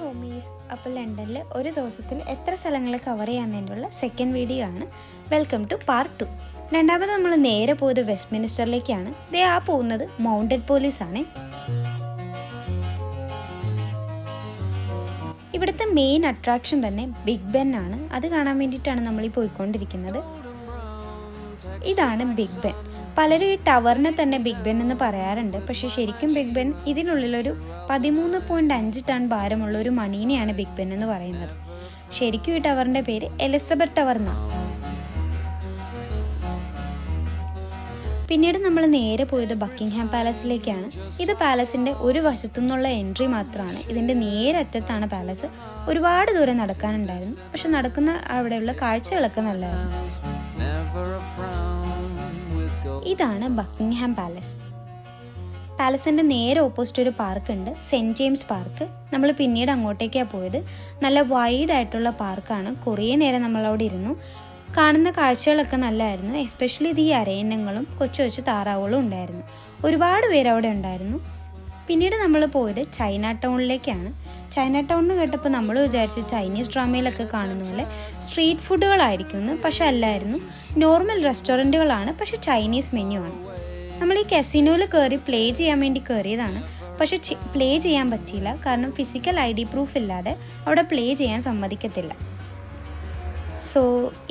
Homies, അപ്പോൾ ലണ്ടനിൽ ഒരു ദിവസത്തിൽ എത്ര സ്ഥലങ്ങൾ കവർ ചെയ്യാമെന്നതിനുള്ള സെക്കൻഡ് വീഡിയോ ആണ്. Welcome to part 2. രണ്ടാമത് നമ്മൾ നേരെ പോയത് വെസ്റ്റ് മിനിസ്റ്ററിലേക്കാണ്. പോകുന്നത് മൗണ്ടഡ് പോലീസ് ആണ്. ഇവിടുത്തെ മെയിൻ അട്രാക്ഷൻ തന്നെ ബിഗ് ബെൻ ആണ്. അത് കാണാൻ വേണ്ടിയിട്ടാണ് നമ്മൾ ഈ പോയിക്കൊണ്ടിരിക്കുന്നത്. ഇതാണ് ബിഗ് ബെൻ. പലരും ഈ ടവറിനെ തന്നെ ബിഗ് ബെൻ എന്ന് പറയാറുണ്ട്. പക്ഷെ ശരിക്കും ബിഗ് ബെൻ ഇതിനുള്ളിലൊരു 13.5 ടൺ ഭാരമുള്ള ഒരു മണീനെയാണ് ബിഗ് ബെൻ എന്ന് പറയുന്നത്. ശരിക്കും ഈ ടവറിന്റെ പേര് എലിസബത്ത് ടവർ എന്നാണ്. പിന്നീട് നമ്മൾ നേരെ പോയത് ബക്കിംഗ്ഹാം പാലസിലേക്കാണ്. ഇത് പാലസിന്റെ ഒരു വശത്തു നിന്നുള്ള എൻട്രി മാത്രമാണ്. ഇതിന്റെ നേരറ്റത്താണ് പാലസ്. ഒരുപാട് ദൂരം നടക്കാനുണ്ടായിരുന്നു. പക്ഷെ നടക്കുന്ന അവിടെയുള്ള കാഴ്ചകളൊക്കെ നല്ലതായിരുന്നു. ഇതാണ് ബക്കിംഗ്ഹാം പാലസ്. പാലസിന്റെ നേരെ ഓപ്പോസിറ്റ് ഒരു പാർക്ക് ഉണ്ട്, സെന്റ് ജെയിംസ് പാർക്ക്. നമ്മൾ പിന്നീട് അങ്ങോട്ടേക്കാണ് പോയത്. നല്ല വൈഡ് ആയിട്ടുള്ള പാർക്കാണ്. കുറേ നേരം നമ്മളവിടെ ഇരുന്നു. കാണുന്ന കാഴ്ചകളൊക്കെ നല്ലതായിരുന്നു. എസ്പെഷ്യലി ഇത് ഈ അരയന്നങ്ങളും കൊച്ചു കൊച്ചു താറാവുകളും ഉണ്ടായിരുന്നു. ഒരുപാട് പേര് അവിടെ ഉണ്ടായിരുന്നു. പിന്നീട് നമ്മൾ പോയത് ചൈന ടൗണിലേക്കാണ്. ചൈന ടൗൺ എന്ന് കേട്ടപ്പോൾ നമ്മൾ വിചാരിച്ചു ചൈനീസ് ഡ്രാമയിലൊക്കെ കാണുന്ന പോലെ സ്ട്രീറ്റ് ഫുഡുകളായിരിക്കും. പക്ഷെ അല്ലായിരുന്നു. നോർമൽ റെസ്റ്റോറൻറ്റുകളാണ്, പക്ഷെ ചൈനീസ് മെനു ആണ്. നമ്മൾ ഈ കസിനോയിൽ കയറി പ്ലേ ചെയ്യാൻ വേണ്ടി കയറിയതാണ്. പക്ഷെ പ്ലേ ചെയ്യാൻ പറ്റിയില്ല. കാരണം ഫിസിക്കൽ ID പ്രൂഫ് ഇല്ലാതെ അവിടെ പ്ലേ ചെയ്യാൻ സമ്മതിക്കത്തില്ല. സോ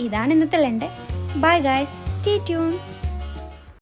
ഇതാണ് ഇന്നത്തെ London. Bye guys, stay tune.